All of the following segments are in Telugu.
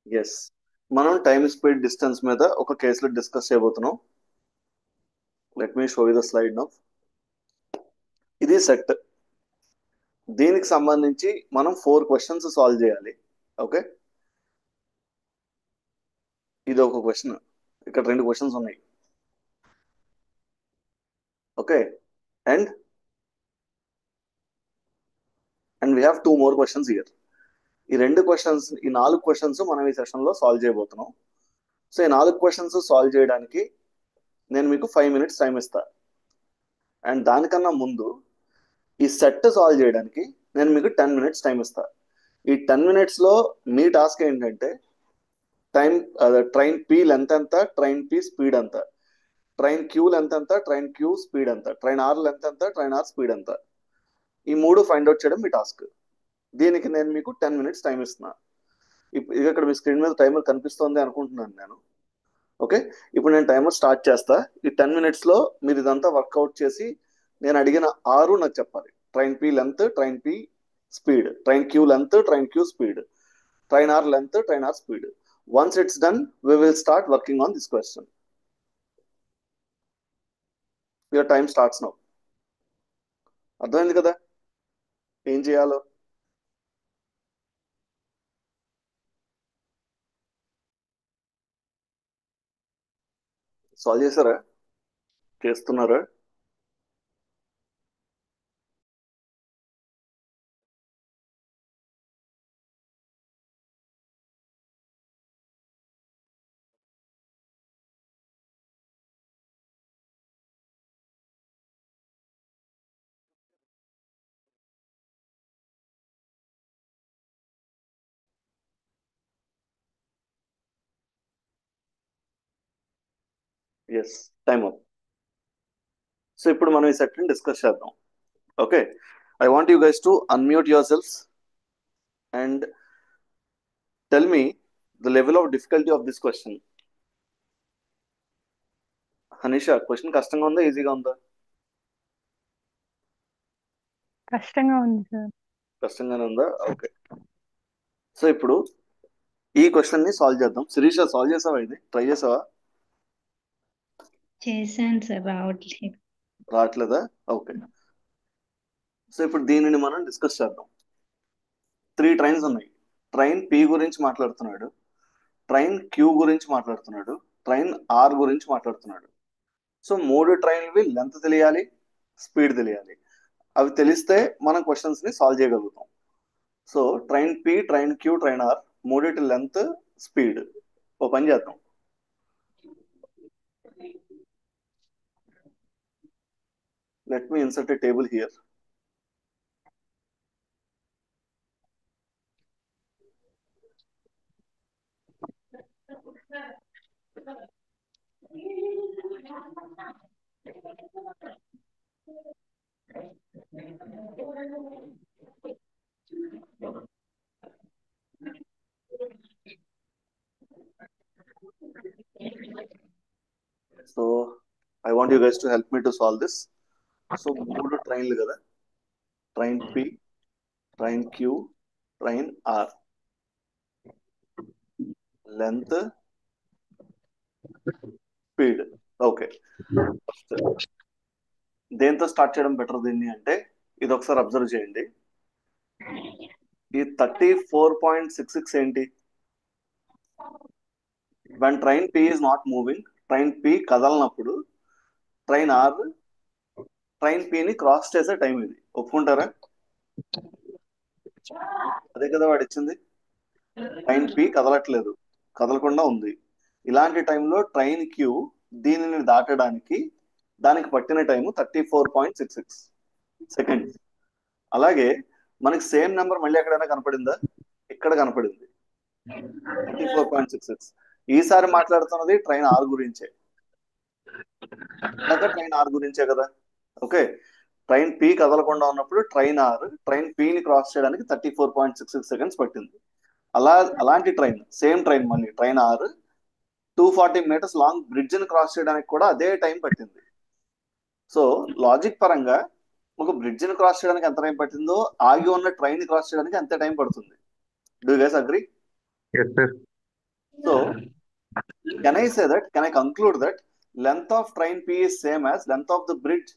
ఎస్, మనం టైమ్ స్పీడ్ డిస్టెన్స్ మీద ఒక కేసులో డిస్కస్ చేయబోతున్నాం. Let me show you the slide now. ఇది సెట్. దీనికి సంబంధించి మనం 4 క్వశ్చన్స్ సాల్వ్ చేయాలి. ఓకే, ఇది ఒక క్వశ్చన్. ఇక్కడ 2 క్వశ్చన్స్ ఉన్నాయి. Okay, and and we have 2 more questions here. ఈ 4 క్వశ్చన్స్ మనం ఈ సెషన్ లో సాల్వ్ చేయబోతున్నాం. సో ఈ 4 క్వశ్చన్స్ సాల్వ్ చేయడానికి నేను మీకు 5 minutes టైం ఇస్తా. అండ్ దానికన్నా ముందు ఈ సెట్ సాల్వ్ చేయడానికి నేను మీకు 10 minutes టైం ఇస్తా. ఈ 10 minutes లో మీ టాస్క్ ఏంటంటే టైం ట్రైన్ పి లెంత్ ఎంత, ట్రైన్ పి స్పీడ్ ఎంత, ట్రైన్ క్యూ లెంత్ ఎంత, ట్రైన్ క్యూ స్పీడ్ ఎంత, ట్రైన్ ఆర్ లెంత్ ఎంత, ట్రైన్ ఆర్ స్పీడ్ ఎంత, ఈ 3 ఫైండ్ అవుట్ చేయడం మీ టాస్క్. దీనికి నేను మీకు 10 minutes టైం ఇస్తున్నా. ఇది ఇక్కడ మీ స్క్రీన్ మీద టైమర్ కనిపిస్తోంది అనుకుంటున్నాను నేను. ఓకే, ఇప్పుడు నేను టైమర్ స్టార్ట్ చేస్తా. ఈ 10 minutes లో మీరు ఇదంతా వర్కౌట్ చేసి నేను అడిగిన 6 నాకు చెప్పాలి. Train P length, train P speed, train Q length, train Q speed, train R length, train R speed. Once it's done we will start working on this question. Your time starts now. అర్థమైంది కదా ఏం చేయాలో? సాల్వ్ చేశారా? చేస్తున్నారా? Yes, time up. సో ఇప్పుడు మనం ఈ సెట్ డిస్కస్ చేద్దాం. Okay, I want you guys to unmute your selves and tell me the level of difficulty of this question. Hanisha, question కష్టంగా ఉందా, ఈజీగా ఉందా? కష్టంగా ఉంది సార్. కష్టంగానే ఉందా? ఓకే. సో ఇప్పుడు ఈ క్వశ్చన్ ని సాల్వ్ చేద్దాం. శిరీష, సాల్వ్ చేసావా? ఇది ట్రై చేసావా? చేశాను సార్, రావట్లేదు. రావట్లేదా? ఓకే. సో ఇప్పుడు దీనిని మనం డిస్కస్ చేద్దాం. 3 ట్రైన్స్ ఉన్నాయి. ట్రైన్ పి గురించి మాట్లాడుతున్నాడు, ట్రైన్ క్యూ గురించి మాట్లాడుతున్నాడు, ట్రైన్ ఆర్ గురించి మాట్లాడుతున్నాడు. సో 3 ట్రైన్లవి లెంత్ తెలియాలి, స్పీడ్ తెలియాలి. అవి తెలిస్తే మనం క్వశ్చన్స్ ని సాల్వ్ చేయగలుగుతాం. So train P, train Q, train R మూడిటి లెంత్, స్పీడ్. ఓ పని చేద్దాం. Let me insert a table here. So I want you guys to help me to solve this. So 3 ట్రైన్లు కదా, train P, train Q, train R. Length, speed. Okay, first దేంతో స్టార్ట్ చేయడం బెటర్ దీన్ని అంటే ఇది ఒకసారి అబ్జర్వ్ చేయండి. ఈ 34.66 ఏంటి? One train P is not moving, train P కదలనప్పుడు ట్రైన్ ఆర్ ట్రైన్ పి ని క్రాస్ చేసే టైం ఇది. ఒప్పుకుంటారా? అదే కదా వాడు ఇచ్చింది. ట్రైన్ పి కదలట్లేదు, కదలకుండా ఉంది. ఇలాంటి టైంలో ట్రైన్ క్యూ దీనిని దాటడానికి దానికి పట్టిన టైము 34.66 సెకండ్స్. అలాగే మనకి సేమ్ నెంబర్ మళ్ళీ ఎక్కడైనా కనపడిందా? ఇక్కడ కనపడింది, 34.66. ఈసారి మాట్లాడుతున్నది ట్రైన్ ఆర్ గురించే. ఇందాక ట్రైన్ ఆర్ గురించే కదా. ఓకే, ట్రైన్ పి కదలకుండా ఉన్నప్పుడు ట్రైన్ ఆర్ ట్రైన్ పి ని క్రాస్ చేయడానికి 34.66 సెకండ్స్ పట్టింది. అలాంటి ట్రైన్, సేమ్ ట్రైన్, మళ్ళీ train R 240 metres long bridge ని క్రాస్ చేయడానికి కూడా అదే టైం పట్టింది. సో లాజిక్ పరంగా ఒక బ్రిడ్జ్ ని క్రాస్ చేయడానికి ఎంత టైం పట్టిందో ఆగి ఉన్న ట్రైన్ ని క్రాస్ చేయడానికి అంతే టైం పడుతుంది. Do guys agree? Yes sir. So can I say that, can I conclude that length of train P is same as length of the bridge?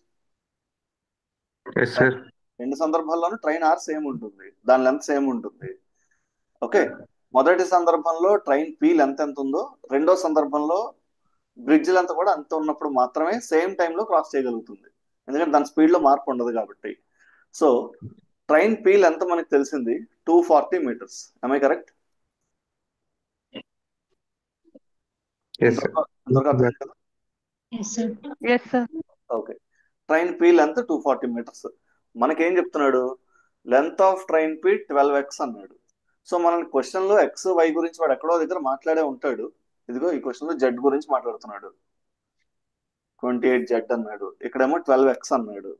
Yes, sir. రెండు సందర్భాల్లోనూ ట్రైన్ ఆర్ సేమ్ ఉంటుంది, దాని లెంత్ సేమ్ ఉంటుంది. ఓకే, మొదటి సందర్భంలో ట్రైన్ పి లెంత్ ఎంత ఉందో, రెండో సందర్భంలో బ్రిడ్జ్ లెంత్ కూడా అంత ఉన్నప్పుడు మాత్రమే సేమ్ టైంలో క్రాస్ చేయగలుగుతుంది, ఎందుకంటే దాని స్పీడ్ లో మార్పు ఉండదు కాబట్టి. సో ట్రైన్ పి లెంత్ మనకి తెలిసింది 240 meters. am I correct? Yes, sir. అందరికీ అర్థమైంది కదా? Yes, sir. Yes, sir. Okay, train P length 240 meters. మనకేం చెప్తున్నాడు? Length of train P 12x అన్నాడు. సో మన క్వశ్చన్ లో ఎక్స్ వై గురించి వాడు ఎక్కడో దగ్గర మాట్లాడే ఉంటాడు. ఇదిగో ఈ క్వశ్చన్ లో జెడ్ గురించి మాట్లాడుతున్నాడు. 28z అన్నాడు, ఇక్కడేమో 12x అన్నాడు.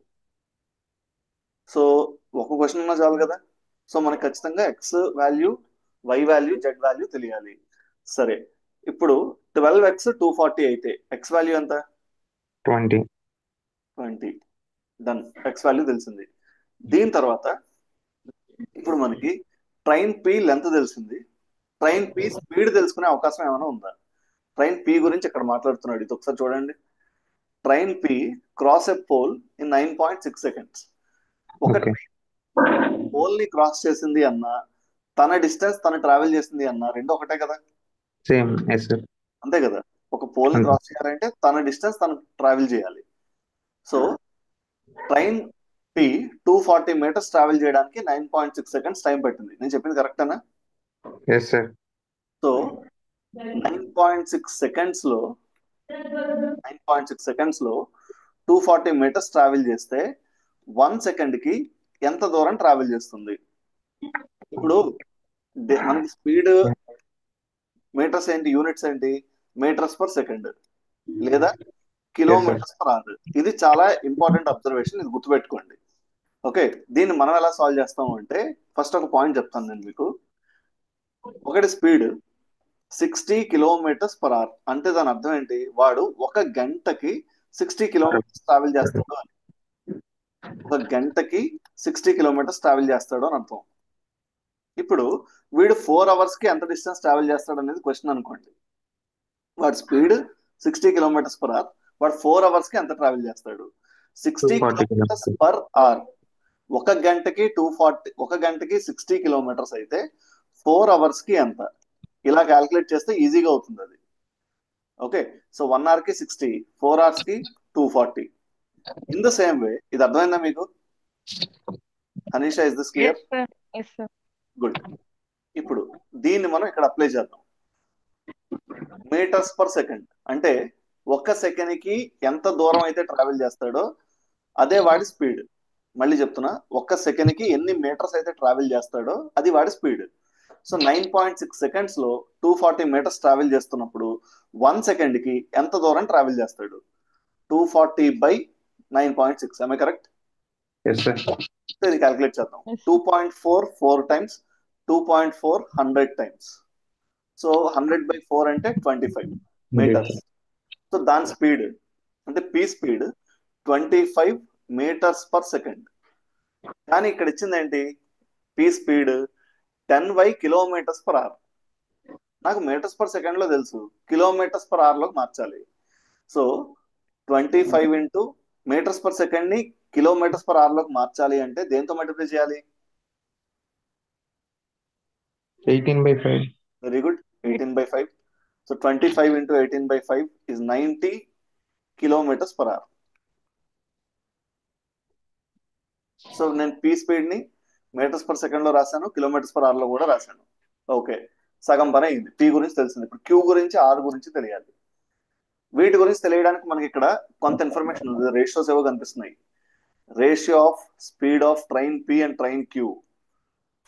సో ఒక క్వశ్చన్ ఉన్నా చాలు కదా. సో మనకి ఖచ్చితంగా x value, y value, z value తెలియాలి. సరే, ఇప్పుడు 12x 240 అయితే ఎక్స్ వాల్యూ ఎంత? 20. 20. డన్, ఎక్స్ వాల్యూ తెలిసింది. దీని తర్వాత ఇప్పుడు మనకి ట్రైన్ పి లెంత్ తెలిసింది, ట్రైన్ పి స్పీడ్ తెలుసుకునే అవకాశం ఏమైనా ఉందా? ట్రైన్ పి గురించి ఇక్కడ మాట్లాడుతున్నాడు, ఇది ఒకసారి చూడండి. Train P cross a pole in 9.6 seconds. ఒక Okay. పోల్ ని క్రాస్ చేసింది అన్న, తన డిస్టెన్స్ తను ట్రావెల్ చేసింది అన్న, రెండు ఒకటే కదా? Same. Yes, sir. అంతే కదా. ఒక పోల్ ని అంతే. క్రాస్ చేయాలంటే తన డిస్టెన్స్ తను ట్రావెల్ చేయాలి. So train P 240 meters travel చేయడానికి 9.6 seconds టైం పట్టింది. నేను చెప్పింది కరెక్టేనా? Yes, sir. సో 9.6 seconds లో 240 meters ట్రావెల్ చేస్తే 1 second కి ఎంత దూరం ట్రావెల్ చేస్తుంది? ఇప్పుడు మనకి స్పీడ్ మీటర్స్ ఏంటి, యూనిట్స్ ఏంటి? మీటర్స్ పర్ సెకండ్ లేదా కిలోమీటర్స్ పర్ అవర్. ఇది చాలా ఇంపార్టెంట్ అబ్జర్వేషన్, ఇది గుర్తుపెట్టుకోండి. ఓకే, దీన్ని మనం ఎలా సాల్వ్ చేస్తాము అంటే, ఫస్ట్ ఒక పాయింట్ చెప్తాను నేను మీకు. ఒకటి స్పీడ్ 60 km/h అంటే దాని అర్థం ఏంటి? వాడు ఒక గంటకి 60 kilometers ట్రావెల్ చేస్తాడు అని. ఒక గంటకి 60 kilometers ట్రావెల్ చేస్తాడు అని అర్థం. ఇప్పుడు వీడు 4 hours కి ఎంత డిస్టెన్స్ ట్రావెల్ చేస్తాడు అనేది క్వశ్చన్ అనుకోండి. వాడి స్పీడ్ 60 km/h, వాడు 4 hours కి ఎంత ట్రావెల్ చేస్తాడు? 60 km/h. ఒక గంటకి 240, ఒక గంటకి 60 kilometers అయితే 4 hours కి ఎంత? ఇలా క్యాల్కులేట్ చేస్తే ఈజీగా అవుతుంది అది. ఓకే, సో 1 hour కి 60, 4 hours కి 240. ఇన్ ద సేమ్ వే, ఇది అర్థమైందా మీకు? Anisha, is this clear? Yes, sir. Yes, sir. Good. ఇప్పుడు దీన్ని మనం ఇక్కడ అప్లై చేద్దాం. మీటర్స్ పర్ సెకండ్ అంటే ఒక్క సెకండ్ కి ఎంత దూరం అయితే ట్రావెల్ చేస్తాడో అదే వాడి స్పీడ్. మళ్ళీ చెప్తున్నా, ఒక్క సెకండ్ కి ఎన్ని మీటర్స్ అయితే ట్రావెల్ చేస్తాడో అది వాడి స్పీడ్. సో 9.6 seconds లో 240 meters ట్రావెల్ చేస్తున్నప్పుడు 1 second కి ఎంత దూరం ట్రావెల్ చేస్తాడు? 240 by 9.6. am I correct? Yes, sir. So ఇది క్యాల్కులేట్ చేద్దాం. Yes. 2.44 times 2.4 100 times. So 100 by 4 అంటే 25 meters. సో దాని స్పీడ్ అంటే P speed 25 meters per second. కానీ ఇక్కడ ఇచ్చింది ఏంటి? P speed 10 km/h. నాకు మీటర్స్ పర్ సెకండ్ లో తెలుసు, కిలోమీటర్స్ పర్ అవర్ లోకి మార్చాలి. So 25 into metres per second ని కిలోమీటర్స్ పర్ అవర్ లోకి మార్చాలి అంటే దేంతో మల్టిప్లై చేయాలి? 18/5. Very good, 18/5. So 25 into 18/5 is 90 km/h. So నేను పి స్పీడ్ ని మీటర్స్ పర్ సెకండ్ లో రాశాను, కిలోమీటర్స్ పర్ అవర్ లో కూడా రాశాను. ఓకే, సగం పని అయింది. పి గురించి తెలిసింది. ఇప్పుడు క్యూ గురించి, ఆర్ గురించి తెలియాలి. వీటి గురించి తెలియడానికి మనకి ఇక్కడ కొంత ఇన్ఫర్మేషన్ ఉంది. రేషియోస్ ఏవో కనిపిస్తున్నాయి. Ratio of speed of train P and train Q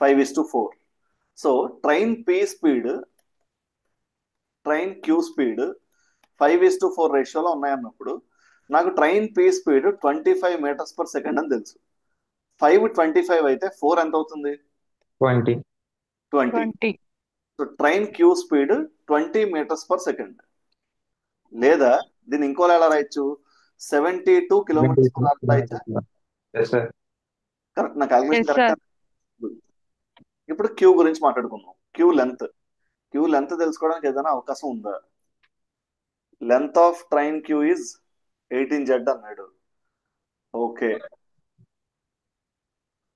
5:4. So train P speed, train Q speed 5:4 రేషియోలో ఉన్నాయన్నప్పుడు నాకు train P speed 25 meters per second అని తెలుసు. 5:25 అయితే 4 ఎంత అవుతుంది? 20. 20. So train Q speed 20 meters per second. లేదా దీన్ని ఇంకోలా ఎలా రాయొచ్చు? 72 km/h రాయొచ్చా? Yes, sir. కరెక్ట్, నా క్యాల్కులేషన్ Yes, sir. కరెక్ట్. ఇప్పుడు క్యూ గురించి మాట్లాడుకుందాం. క్యూ లెంత్ క్యూ లెంత్ తెలుసుకోవడానికి ఏదైనా అవకాశం ఉందా? Length of train Q is 18Z అన్నాడు. Okay.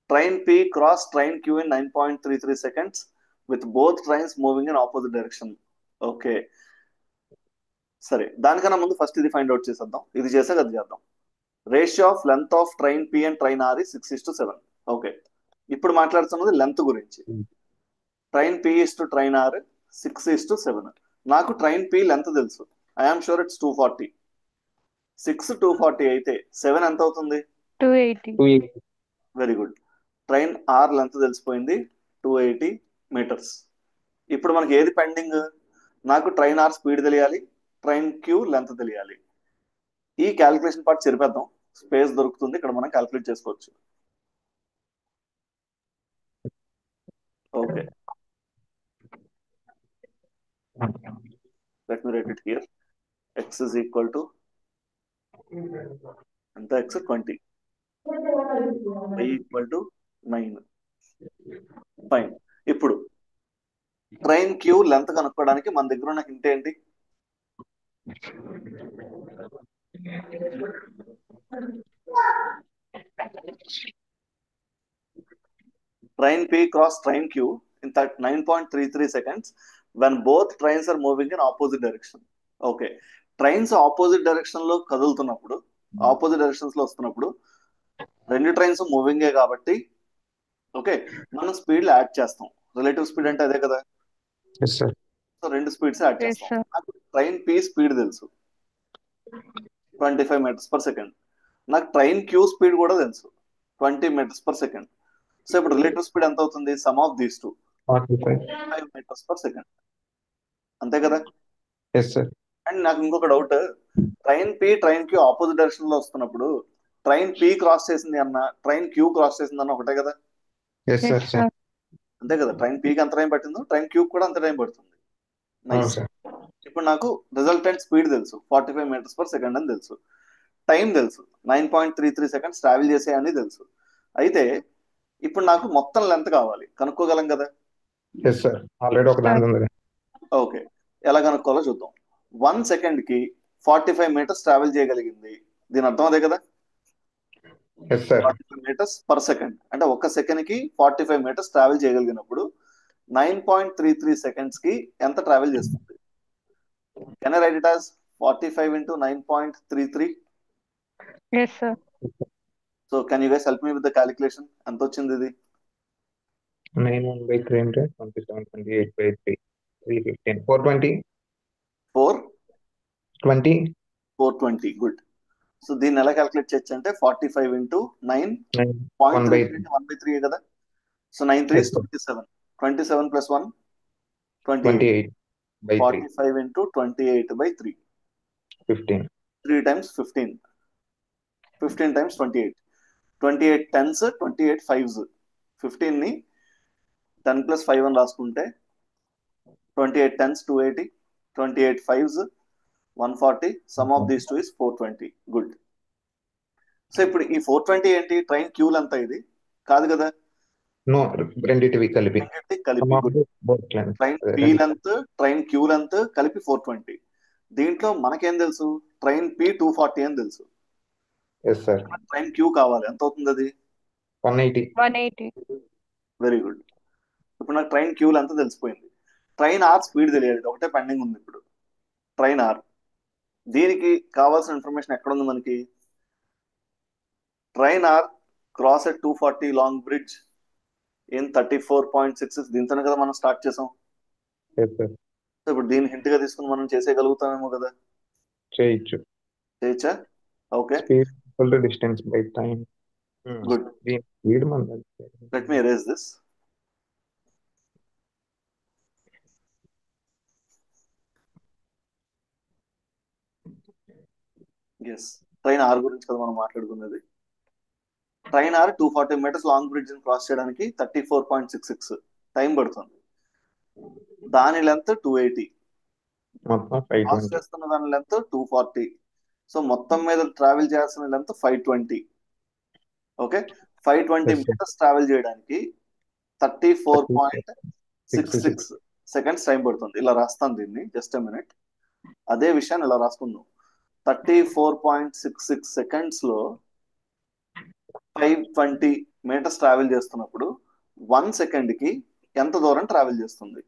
Train P cross train Q in 9.33 seconds with both trains moving in opposite direction. Okay, సరే. దానికన్నా ముందు ఫస్ట్ ఇది ఫైండ్ అవుట్ చేసేద్దాం. ఇది చేసాక అది చేద్దాం. Ratio of length of train P and train R 6:7. Okay, ఇప్పుడు మాట్లాడుతున్నది లెంత్ గురించి. Train P to train R 6:7. నాకు ట్రైన్ P లెంత్ తెలుసు. I'm sure it's 240. 6 240 అయితే 7 ఎంత అవుతుంది? 280. 280. Very good. Train R length తెలిసిపోయింది, 280 meters. ఇప్పుడు మనకి ఏది పెండింగ్? నాకు ట్రైన్ R స్పీడ్ తెలియాలి, ట్రైన్ Q లెంత్ తెలియాలి. ఈ క్యాలిక్యులేషన్ పార్ట్ చెరిపేద్దాం, స్పేస్ దొరుకుతుంది, ఇక్కడ మనం క్యాలిక్యులేట్ చేసుకోవచ్చు. Okay, let me right it here. x is equal to ఎంత? x 20, y equal to 9. Fine. ఇప్పుడు ట్రైన్ Q లెంత్ కనుక్కోవడానికి మన దగ్గర ఉన్న హింట్ ఏంటి? Train P cross train Q in 9.33 seconds when both trains are moving in opposite direction. Okay, trains opposite direction లో కదులుతున్నప్పుడు, ఆపోజిట్ డైరెక్షన్స్ లో వస్తున్నప్పుడు రెండు ట్రైన్స్ మూవింగే కాబట్టి ఓకే, మనం స్పీడ్ యాడ్ చేస్తాం. రిలేటివ్ స్పీడ్ అంటే అదే కదా. Yes, sir. సో రెండు స్పీడ్స్ యాడ్ Yes, చేస్తాం. sir. నాకు ట్రైన్ P స్పీడ్ తెలుసు, 25 meters per second. నాకు ట్రైన్ Q స్పీడ్ కూడా తెలుసు, 20 meters per second. సో ఇప్పుడు రిలేటివ్ స్పీడ్ ఎంత అవుతుంది? Some of these two, 45. 5 meters per second. అంతే కదా. Yes, sir. అండ్ నాకు ఇంకొక doubt, train train Q opposite direction లో వస్తున్నప్పుడు ట్రైన్ P క్రాస్ చేసింది అన్న, ట్రైన్ Q క్రాస్ చేసింది అన్న ఒకటే కదా. Yes, sir. Yes, sir. అంతే కదా. ట్రైన్ P కి ఎంత టైం పట్టిందో ట్రైన్ Q కూడా అంత టైం పడుతుంది. అవును నైస్. సార్. ఇప్పుడు నాకు రిజల్టెంట్ స్పీడ్ తెలుసు, 45 meters per second అని తెలుసు. టైం తెలుసు, 9.33 seconds ట్రావెల్ చేసే అని తెలుసు. అయితే ఇప్పుడు నాకు మొత్తం లెంత్ కావాలి, కనుక్కోగలం కదా. ఎస్ సార్, ఆల్రెడీ ఒక దాంట్లో ఉంది. ఓకే, ఎలా కనుక్కోవాలో చూద్దాం. 1 second కి 45 meters ట్రావెల్ చేయగలిగింది, దీని అర్థం అదే కదా. Yes sir. 45 meters per second అంటే ఒక సెకండ్ కి 45 meters ట్రావెల్ చేయగలిగినప్పుడు 9.33 seconds కి ఎంత ట్రావెల్ చేస్తుంది? Can I right it as 45 into 9.33? Yes, sir. So can you guys help me with the calculation? ఎంత వచ్చింది ఇది? 9/3 అంటే 27, 28/3, 315, 420. 420. 20. గుడ్. సో దీన్ని ఎలా క్యాలిక్యులేట్ చేయొచ్చు అంటే 45 into 9.33 1/3 కదా. So 9 3 is 27. 27 plus 1 28. 45 into 28/3. 15. 3 times 15. 15 times 28. 28 10s, 28 5s. 15 ని 10 plus 5 అని రాసుకుంటే 28 10s 280, 28 5s 140. Some of these two is 420. Good. So ఇప్పుడు ఈ 420 ఏంటి? ట్రైన్ Q లెంత్ ఇది కాదు కదా. నో, రెండిటివి కలిపి. Train P length, train Q length కలిపి 420. దీంట్లో మనకేం తెలుసు? ట్రైన్ P 240 అని తెలుసు. Yes sir. ట్రైన్ Q కావాలి, ఎంత అవుతుంది అది? 180. 180. Very good. ఇప్పుడు నాకు ట్రైన్ Q లెంత్ తెలిసిపోయింది. ట్రైన్ R స్పీడ్ తెలియదు, ఇది ఒకటే పెండింగ్ ఉంది. ఇప్పుడు ట్రైన్ R, దీనికి కావాల్సిన ఇన్ఫర్మేషన్ ఎక్కడ ఉంది మనకి? Train R cross at 240 long bridge in 34.66. దీంతోనే కదా మనం స్టార్ట్ చేసాం. Yes sir. ఇప్పుడు దీన్ని హింట్ గా తీసుకుని మనం చేసేయగలుగుతామేమో కదా. చేయొచ్చు. చేయొచ్చా? Okay. Speed equal to distance by time. Good. Speed మన let me erase this. Yes, train R గురించి కదా మనం మాట్లాడుకున్నది. Train R 240 meters long bridge cross చేయడానికి 34.66 టైం పడుతుంది. దాని లెంత్ 280. మొత్తం క్రాస్ 520. చేస్తున్న దాని లెంత్ 240. సో మొత్తం మీద ట్రావెల్ చేయాల్సిన length 520. Okay, 520 Yes, sir. meters travel చేయడానికి 34.66 సెకండ్స్ టైం పడుతుంది. ఇలా రాస్తాను దీన్ని, జస్ట్ మినిట్. అదే విషయాన్ని ఇలా రాసుకుందాం. 34.66 సెకండ్స్ లో 520 మీటర్స్ ట్రావెల్ చేస్తున్నప్పుడు 1 సెకండ్ కి ఎంత దూరం ట్రావెల్ చేస్తుంది?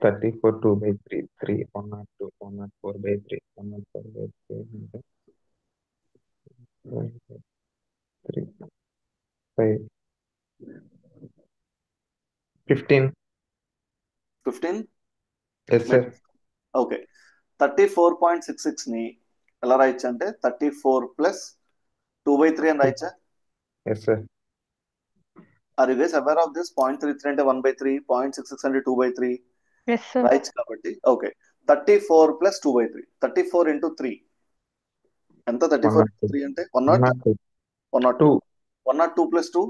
34 2/3 3 102 104/3 104/3 అంటే 3 5 15. 15 ఎస్ సార్. ఓకే. 34.66 ని ఎలా రాయొచ్చు అంటే 34 ప్లస్ 2/3 అని రాయొచ్చా? Yes sir. Are you guys aware of this? 0.33 అంటే 1/3, 0.66 అంటే 2/3 ఎస్ సార్. రాయొచ్చు కాబట్టి. ఓకే, 34 ప్లస్ 2/3, 34 ఇంటూ 3 ఎంత? 34 ఇంటూ 3 అంటే 102. 102 102 ప్లస్ 2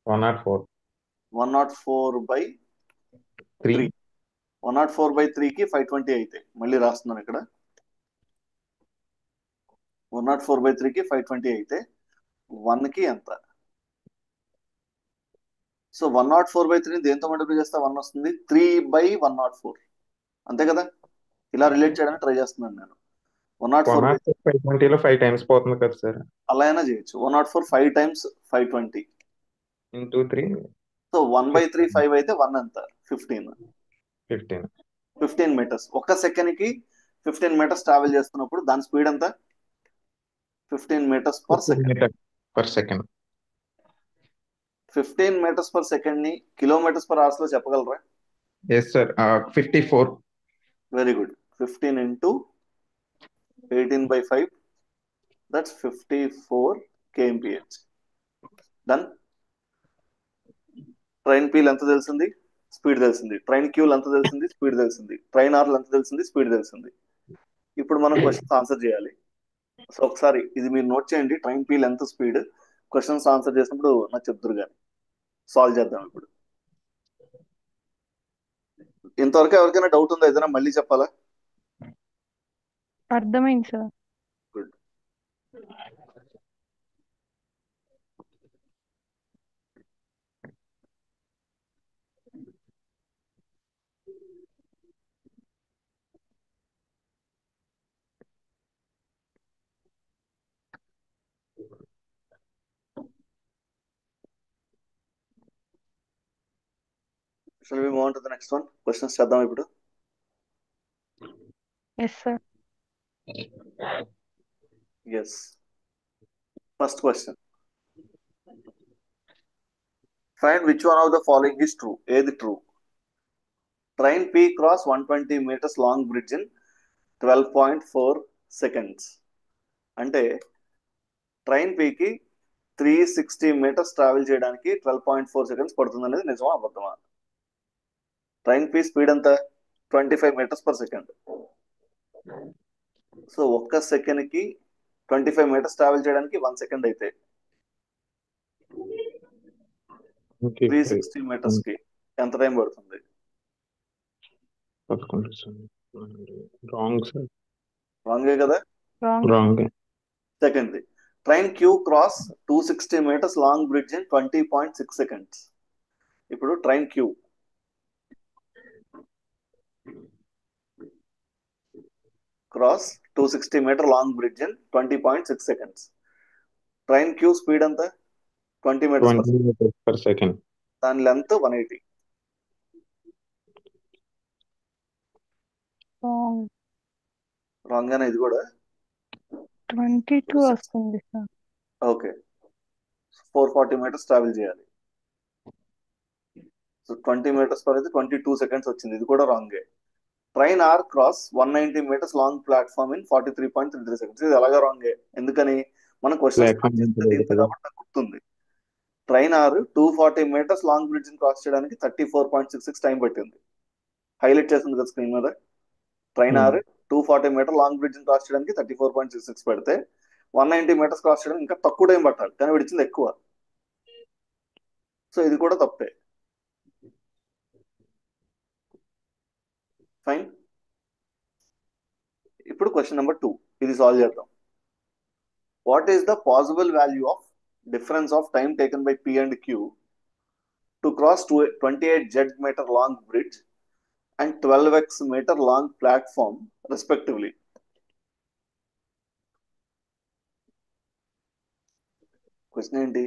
104 104/3. 104/3 కి 520 అయితే మళ్ళీ రాస్తున్నాను ఇక్కడ. 104/3 కి 520 అయితే 1 కి ఎంత? సో 104/3 దేంతో మల్టిప్లై చేస్తే 1 వస్తుంది? 3/104, అంతే కదా? ఇలా రిలేట్ చేయడానికి ట్రై చేస్తున్నాను నేను. 104 520లో 5 టైమ్స్ పోతుంది కదా సార్. అలా అయినా చేయొచ్చు. 104 5 టైమ్స్ 520 ఇంటూ 3 సో 1/3 5 అయితే 1 ఎంత? 15. 15 మీటర్స్. ఒక్క సెకండ్ కి 15 మీటర్స్ ట్రావెల్ చేస్తున్నప్పుడు దాని స్పీడ్ ఎంత? 15 metres per second. Per second. 15 metres per second ని కిలోమీటర్స్ పర్ అవర్స్ లో చెప్పగలరా? Yes sir. 54. Very good. 15 into 18/5, that's 54 kmph. Done. Train P ఎంత తెలిసింది? స్పీడ్ తెలిసింది. ట్రైన్ క్యూల్ ఎంత తెలిసింది? స్పీడ్ తెలిసింది. ట్రైన్ ఆర్లు ఎంత తెలిసింది? స్పీడ్ తెలిసింది. ఇప్పుడు మనం క్వశ్చన్స్ ఆన్సర్ చేయాలి. సో ఒకసారి ఇది మీరు నోట్ చేయండి. ట్రైన్ పీల్ ఎంత స్పీడ్? క్వశ్చన్స్ ఆన్సర్ చేసినప్పుడు నాకు చెప్తురు కానీ సాల్వ్ చేద్దాం ఇప్పుడు. ఇంతవరకు ఎవరికైనా డౌట్ ఉందా? ఏదైనా మళ్ళీ చెప్పాలా? అర్థమైంది sir. Good. Shall we move on to the next one? Questions చేద్దాం ఇప్పుడు. Yes sir. Yes. First question. Find which one of the following is true. ఏది true? Train P cross 120 meters long bridge in 12.4 seconds. అంటే ట్రైన్ P కి 360 మీటర్స్ ట్రావెల్ చేయడానికి 12.4 సెకండ్స్ పడుతుంది అనేది నిజమా అబద్ధమా? ట్రైన్ P స్పీడ్ ఎంత? 25 మీటర్స్ పర్ సెకండ్. సో ఒక్క సెకండ్ కి 25 మీటర్స్ ట్రావెల్ చేయడానికి 1 సెకండ్ అయితే 360 మీటర్స్ కి ఎంత టైం పడుతుంది? Wrong sir. రాంగే కదా? Wrong. Second the train Q cross 260 meters long bridge in 20.6 seconds. ఇప్పుడు train Q cross 260 meter long bridge in 20.6 seconds. Train Q speed ఎంత? 20 మీటర్స్ పర్ సెకండ్. దాని లెంత్ 180. రాంగ్ గానే ఇది కూడా. 22 వస్తుంది సార్. ఓకే, 440 మీటర్స్ ట్రావెల్ చేయాలి. సో 20 మీటర్స్ పర్ అయితే 22 సెకండ్స్ వచ్చింది. ఇది కూడా రాంగే. Train R cross 190 meters long platform in 43.33 seconds. ఇది ఎలాగా రాంగే? ఎందుకని? మన క్వశ్చన్ కాబట్టి నాకు గుర్తుంది. Train R 240 metres long bridge cross చేయడానికి 34.66 టైం పట్టింది. హైలైట్ చేస్తుంది కదా స్క్రీన్ మీద. Train R 240 metre long bridge cross చేయడానికి 34.66 పెడితే 190 మీటర్స్ క్రాస్ చేయడానికి ఇంకా తక్కువ టైం పట్టాలి, కానీ విడిచింది ఎక్కువ. సో ఇది కూడా తప్పే. ఫైన్. ఇప్పుడు క్వశ్చన్ నెంబర్ 2, ఇది సాల్వ్ చేద్దాం. What is the possible value of difference of time taken by P and Q to cross 28 Z meter long bridge and 12x meter long platform respectively. Question ఏంటి?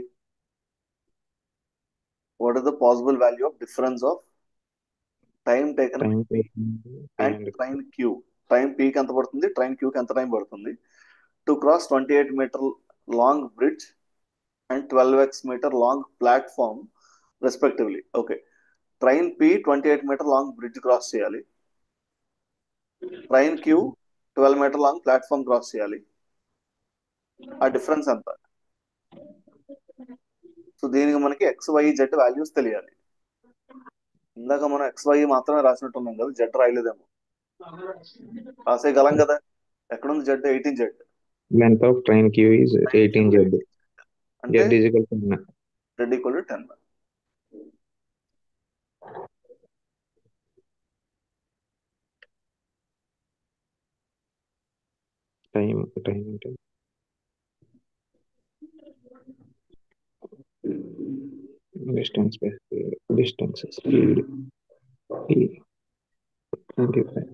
What is the possible value of difference of time taken time and train Q? Time P కి ఎంత పడుతుంది, train Q కి ఎంత టైం పడుతుంది to cross 28 meter long bridge and 12x meter long platform respectively. Okay. Train P 28 meter long bridge cross చేయాలి. Train Q 12 meter long platform cross చేయాలి. ఆ డిఫరెన్స్ ఎంత? సో దీనికి మనకి XYZ వాల్యూస్ తెలియాలి. ఇందాక మనం XY మాత్రమే రాసినట్టున్నాం కదా, జెడ్ రాయలేదేమో. రాసేయగలం కదా. ఎక్కడుంది Z? 18Z. Length of train Q is 18Z. అంటే Z is equal to 10. Z equal to 10. Time అంటే డిస్టెన్స్ స్పీడ్ 25.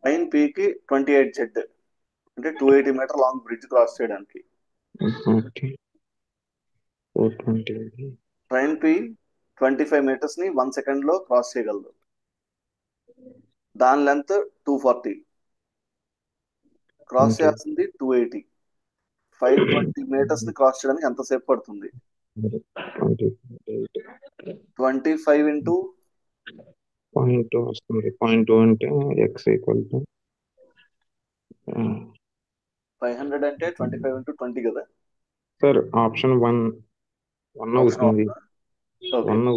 ట్రైన్ P కి 28Z అంటే 280 మీటర్ లాంగ్ బ్రిడ్జ్ క్రాస్ చేయడానికి. ఓకే 420. ట్రైన్ P 25 meters ని 1 second లో క్రాస్ చేయగలదు. దాని లెంత్ 240. క్రాస్ చేయాల్సింది 280. 520 meters ని క్రాస్ చేయడానికి ఎంతసేపు పడుతుంది? 25 into 0.2 వస్తుంది. 0.2 అంటే x ఈక్వల్ టు 500 అంటే 25 into 20 కదా. సార్ ఆప్షన్ 1 అవుతుంది. ఓకే, 1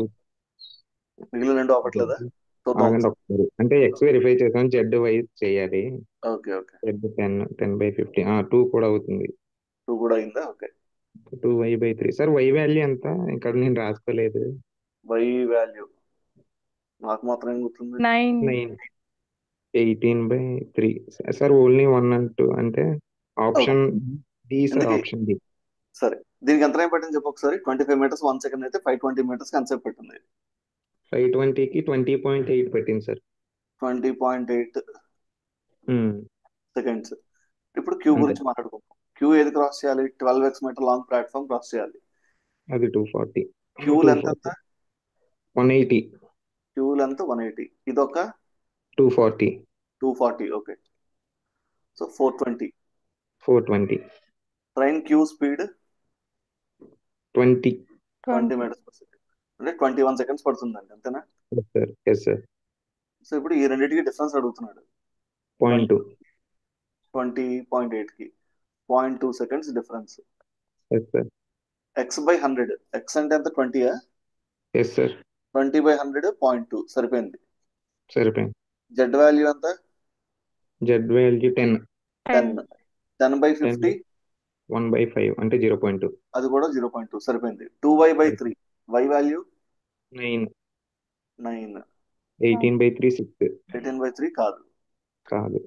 మిగిలిన రెండు అవ్వట్లేదా? ఆగండి ఒకసారి. అంటే x వెరిఫై చేసాం, z y చేయాలి. Okay okay, z 10/50. 2 కూడా అవుతుంది. 2 కూడా అయిందా? Okay. 2y/3. Sir y value ఎంత? ఇక్కడ నేను రాసుకోలేదు. y వాల్యూ నాకు మాత్రం ఏం గుర్తుంది? 9. 18/3. సార్ ఓన్లీ 1 and 2 అంటే ఆప్షన్ డి సార్. ఎందుకు? Option D. సరే, దీనికి ఎంత టైం పట్టింది చెప్పు ఒకసారి. 25 meters 1 second అయితే 520 meters కి ఎంతసేపు పట్టింది? 520కి 20.8 పెట్టింది సార్. 20.8 seconds. ఇప్పుడు క్యూ గురించి మాట్లాడుకుందాం. క్యూ ఏది క్రాస్ చేయాలి? 12x metre long platform cross చేయాలి. అది 240. క్యూ లెంత్ ఎంత? 180. Q length 180. ఇదొక 240. Okay. So 420. 420. Train Q speed 20. 20 meters per second అంటే 21 seconds పడుతుందండి, అంతేనా? Yes sir. సో ఇప్పుడు ఈ రెండింటికి డిఫరెన్స్ అడుగుతున్నాడు. 0.2. 20.8 కి 0.2 seconds difference. Yes sir. x/100. x అంటే ఎంత? 20. Yes sir. 20/100 0.2 సరిపోయింది. సరిపోయింది. జెడ్ వాల్యూ ఎంత? Z value 10. 10/50 1/5 అంటే 0.2. అది కూడా 0.2 సరిపోయింది. 2y/3 y value 9. 9. 18/3 6. 18/3 కాదు,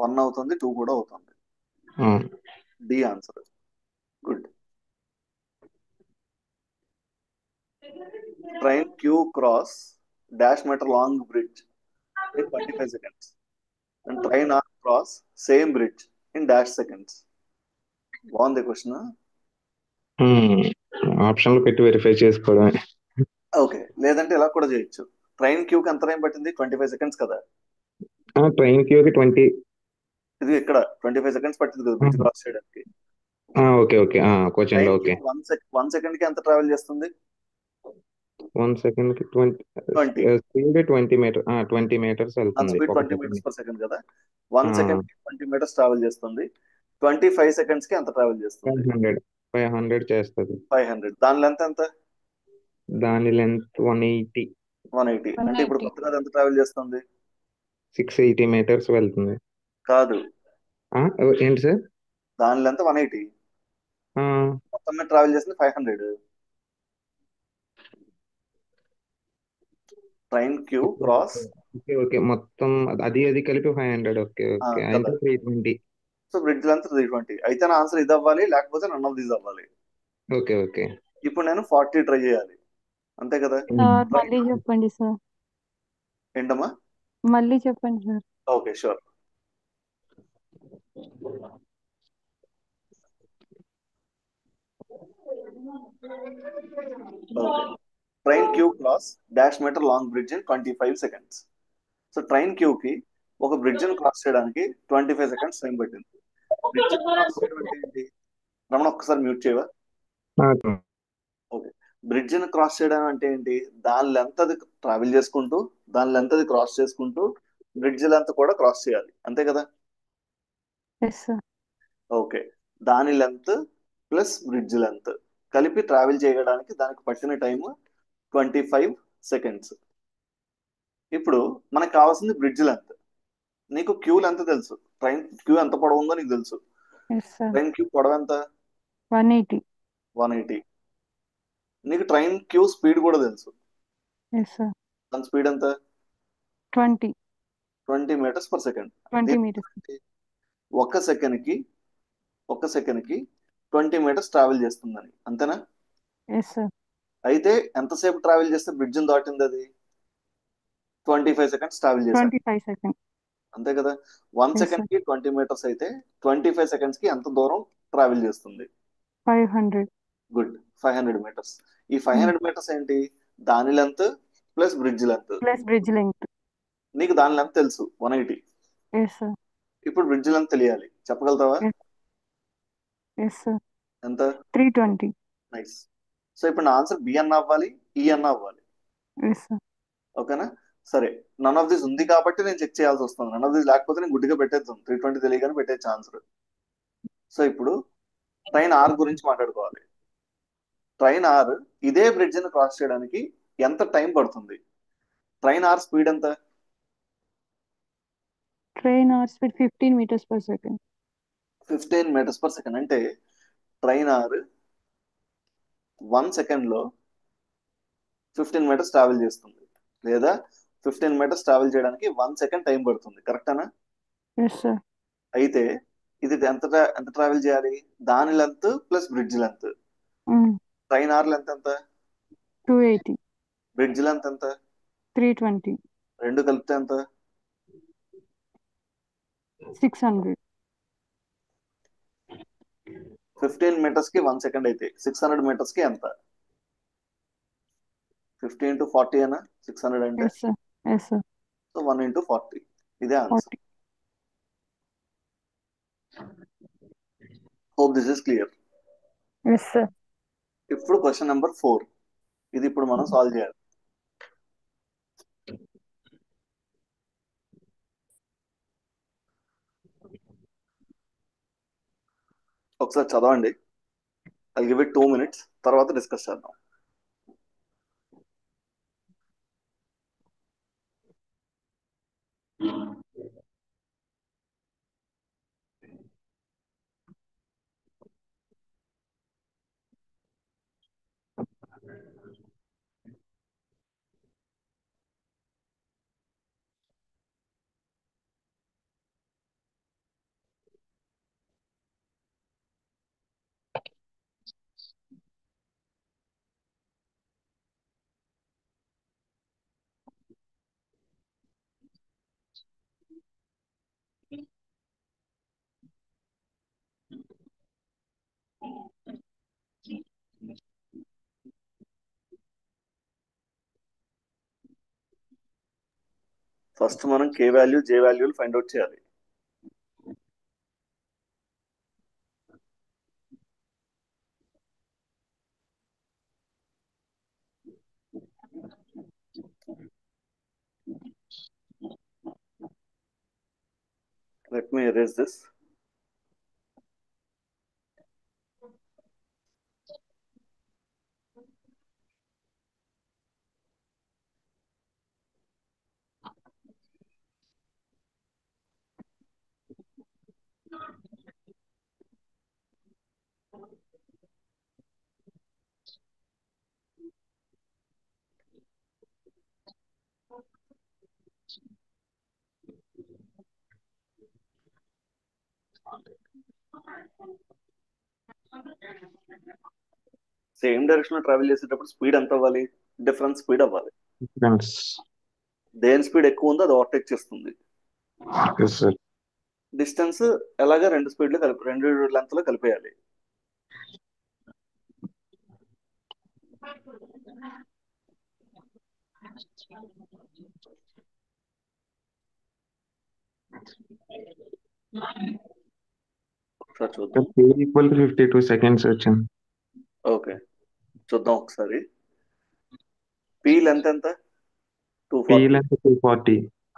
1 అవుతుంది, 2 కూడా అవుతుంది. D answer. Good. Train Q cross dash metre long bridge in 25 seconds and train R cross same bridge in dash seconds. బాగుంది క్వశ్చన్. ఆప్షన్లు పెట్టి వెరిఫై చేసుకోవడమే. ఓకే, లేదంటే ఇలా కూడా చేయొచ్చు. ట్రైన్ క్యూకి ఎంత టైం పట్టింది? 25 seconds కదా. ట్రైన్ క్యూకి 20. ఇది ఇక్కడ 25 seconds పట్టింది కదా బ్రిడ్జ్ క్రాస్ చేయడానికి. ఓకే క్వశ్చన్ లో. ఓకే. 1 second కి ఎంత ట్రావెల్ చేస్తుంది? 1 సెకండ్ కి 20 20. స్పీడ్ 20 మీటర్స్ దాని వెళ్తుంది స్పీడ్ ఒక 20 మీటర్స్ సెకండ్. పర్ సెకండ్ కదా. 1 సెకండ్ కి 20 మీటర్స్ ట్రావెల్ చేస్తుంది. 25 సెకండ్స్ కి ఎంత ట్రావెల్ చేస్తుంది? 500 చేస్తుంది. 500. దాని లెంత్ ఎంత? దాని లెంత్ 180. 180. అంటే ఇప్పుడు 180. కొత్తగా అది ఎంత ట్రావెల్ చేస్తుంది? 680 మీటర్స్ వెళ్తుంది. కాదు, ఏంటి సార్? దాని లెంత్ 180, మొత్తం మీద ట్రావెల్ చేసింది 500. Train Q cross okay okay, మొత్తం అది కలిపి 500. ఓకే ఓకే, కదా. అయితే 320. So bridge length 320. అయితే నా ఆన్సర్ ఇది అవ్వాలి, లేకపోతే నన్ ఆఫ్ దీస్ అవ్వాలి. Okay okay. ఇప్పుడు నేను 40 ట్రై చేయాలి, అంతే కదా. Sir Try. మళ్ళీ చెప్పండి సార్. ఏంటమ్మా? మళ్ళీ చెప్పండి sir. Okay, sure. Okay. Train Q cross dash metre long bridge in 25 seconds. So train Q కి ఒక బ్రిడ్జ్ ని క్రాస్ చేయడానికి 25 సెకండ్స్ టైం పట్టింది. బ్రిడ్జ్ క్రాస్ చేయడం అంటే ఏంటి? రమణ ఒక్కసారి మ్యూట్ చేయవా? ఓకే. బ్రిడ్జ్ ని క్రాస్ చేయడం అంటే ఏంటి? దాని లెంత్ అది ట్రావెల్ చేసుకుంటూ, దాని లెంత్ అది క్రాస్ చేసుకుంటూ, బ్రిడ్జ్ లెంత్ కూడా క్రాస్ చేయాలి, అంతే కదా. Yes sir. ఓకే. దాని లెంత్ ప్లస్ బ్రిడ్జ్ లెంత్ కలిపి ట్రావెల్ చేయడానికి దానికి పట్టిన టైం 25 సెకండ్స్. ఇప్పుడు మనకు కావాల్సింది బ్రిడ్జ్ లెంత్. నీకు క్యూ లెంత్ తెలుసు, ట్రైన్ క్యూ ఎంత పొడవు ఉందో నీకు తెలుసు. Yes sir. ట్రైన్ క్యూ పొడవు ఎంత? 180. 180. నీకు ట్రైన్ క్యూ స్పీడ్ కూడా తెలుసు. Yes sir. దాని స్పీడ్ ఎంత? 20 20 మీటర్స్ పర్ సెకండ్. 20 మీటర్స్. ఒక సెకండ్ కి 20 మీటర్స్ ట్రావెల్ చేస్తుందని, అంతేనా? Yes sir. అయితే ఎంతసేపు ట్రావెల్ చేస్తే బ్రిడ్జ్ దాటింది అది? 25 సెకండ్స్ ట్రావెల్ చేశాడు, 25 సెకండ్. అంతే కదా. 1 ఎస్ సెకండ్ సార్. కి 20 మీటర్స్ అయితే 25 సెకండ్స్ కి ఎంత దూరం ట్రావెల్ చేస్తుంది? 500. గుడ్. 500 మీటర్స్. ఈ 500 మీటర్స్ ఏంటి? దాని length plus bridge length. Plus bridge length. నీకు దాని లెంత్ తెలుసు 180. Yes sir. ఇప్పుడు బ్రిడ్జ్ లెంత్ తెలియాలి, చెప్పగలుగుతావా? Yes sir. ఎంత? 320. నైస్. సో ఇప్పుడు నా ఆన్సర్ బి అన్న అవ్వాలి, ఈ అన్న అవ్వాలి, ఎస్ సార్. ఓకేనా. సరే, నన్ ఆఫ్ దిస్ ఉంది కాబట్టి నేను చెక్ చేయాల్సి వస్తుంది. నన్ ఆఫ్ దిస్ లేకపోతే నేను గుడ్డిగా పెట్టేద్దాం, 320 తెలియగానే పెట్టే ఛాన్స్. సో ఇప్పుడు ట్రైన్ ఆర్ గురించి మాట్లాడుకోవాలి. ట్రైన్ ఆర్ ఇదే బ్రిడ్జ్ ని క్రాస్ చేయడానికి ఎంత టైం పడుతుంది? ట్రైన్ ఆర్ స్పీడ్ ఎంత? Train R speed 15 meters per second. 15 metres per second. అంటే ట్రైన్ ఆర్ 1 సెకండ్ లో 15 మీటర్స్ ట్రావెల్ చేస్తుంది, లేదా 15 మీటర్స్ ట్రావెల్ చేయడానికి 1 సెకండ్ టైం పడుతుంది, కరెక్టేనా? Yes sir. అయితే ఇది ఎంత ట్రావెల్ చేయాలి? దాని length plus bridge length. Train R length ఎంత? 280. బ్రిడ్జ్ లెంత్ ఎంత? 320. రెండు కలిపితే ఎంత? 600. 15 మీటర్స్ కి 1 సెకండ్ అయితే 600 మీటర్స్ కి ఎంత? 50 into 40 అనా? 600 అంటే yes sir. Yes sir. So 1 into 40. ఇదే answer. 40. Hope this is clear. Yes sir. ఇప్పుడు క్వశ్చన్ నెంబర్ 4. ఇది ఇప్పుడు మనం సాల్వ్ చేయాలి. ఒకసారి చదవండి. ఐ గివ్ ఇట్ 2 minutes, తర్వాత డిస్కస్ చేద్దాం. ఫస్ట్ మనం కే వాల్యూ, జే వాల్యూలు ఫైండ్ అవుట్ చేయాలి. Let me erase this. Same direction లో ట్రావెల్ చేసేటప్పుడు స్పీడ్ ఎంత అవ్వాలి? డిఫరెన్స్ స్పీడ్ అవ్వాలి. డిఫరెన్స్. దేని స్పీడ్ ఎక్కువ ఉందో అది ఓవర్టేక్ చేస్తుంది. Yes sir. డిస్టెన్స్ ఎలాగా రెండు స్పీడ్లు రెండు లెంత్ లో కలిపేయాలి. ఒకసారి చూద్దాం. K ఈక్వల్ టు 52 సెకండ్స్ వచ్చింది. ఓకే, చూద్దాం ఒకసారి. పి లెంత్ ఎంత? P 240. Length 240,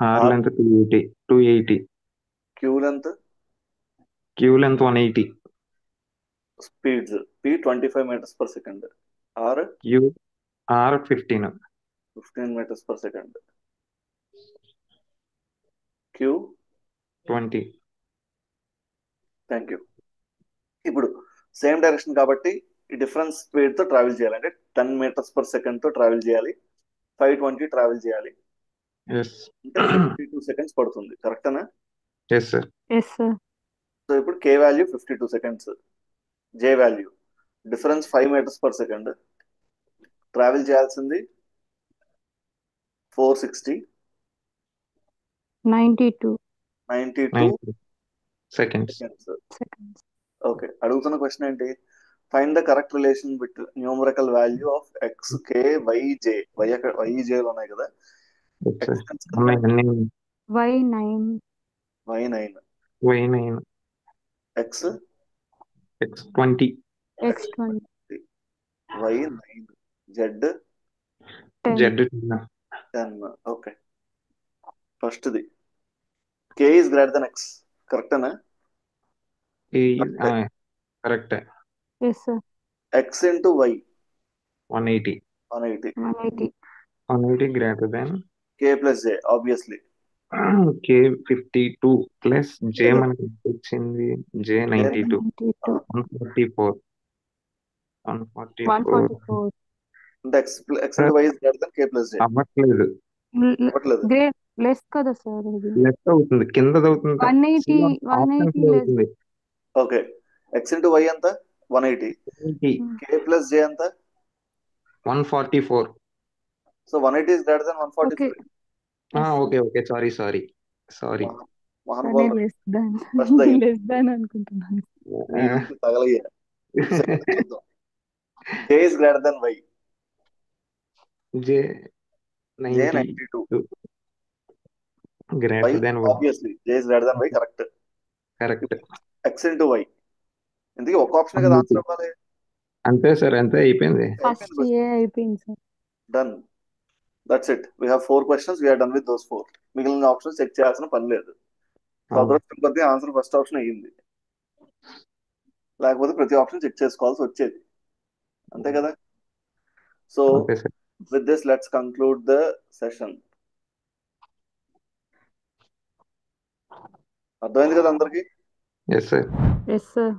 R length 280. Q length, Q length 180. Speeds P 25 metres per second, R Q R 15. 15 metres per second, Q 20. Thank you. ఇప్పుడు సేమ్ డైరెక్షన్ కాబట్టి ఈ డిఫరెన్స్ స్పీడ్ తో ట్రావెల్ చేయాలి. అంటే 10 మీటర్స్ పర్ సెకండ్ తో ట్రావెల్ చేయాలి, 520 ట్రావెల్ చేయాలి. ఎస్. అంటే 52 సెకండ్స్ పడుతుంది. కరెక్టేనా? Yes sir. Yes sir. So ఇప్పుడు K value 52 seconds, J value difference 5 meters per second, travel చేయాల్సింది 460, 92 92 సెకండ్స్. సెకండ్స్. seconds. ఓకే, అడుగుతున్న క్వశ్చన్ ఏంటి? Find the correct relation with numerical value of X K Y J. Y జేలు ఉన్నాయి కదా, అన్నీ Y9 y9, Y9, x X20, X20 y9, z 10 Z10. 10. Okay, ఫస్ట్ది k is greater than x. కరెక్టేనా? Correct. yes sir. x into y 180. 180, 180 greater than k plus j obviously. K 52 plus J మనకి వచ్చింది J 92. 92 144 అంటే x into y is greater than k plus j. అవ్వట్లేదు. అవ్వట్లేదు. గ్రేట్ లెస్ కదా సార్ ఇది. లెఫ్ట్ అవుతుంది, కిందది అవుతుంది. 180 less. అవుతుంది. ఓకే, x into y ఎంత? 180. k plus j ఎంత? 144. సో 180 is greater than 144. Okay sorry. మహానుభావులు less than First the- less than అనుకుంటున్నాను. తగలయ్యా. చూద్దాం. k is greater than y. J j 92 92. y greater than obviously j is greater than y. Correct. x into y. ఇందుకే ఒక ఆప్షన్ కదా ఆన్సర్ అవ్వాలి. అంతే సార్, అంతే అయిపోయింది. ఫస్ట్ ఏ అయిపోయింది sir. Done. That's it. We have 4 questions. We are done with those 4. మిగిలిన ఆప్షన్స్ చెక్ చేయాల్సిన పని లేదు. అదృష్టం కొద్ది ఆన్సర్ ఫస్ట్ ఆప్షన్ అయ్యింది, లేకపోతే ప్రతి ఆప్షన్ చెక్ చేసుకోవాల్సి వచ్చేది. అంతే కదా? సో అంతే sir. with this let's conclude the session. అర్థమైంది కదా అందరికి? Yes sir. Yes sir.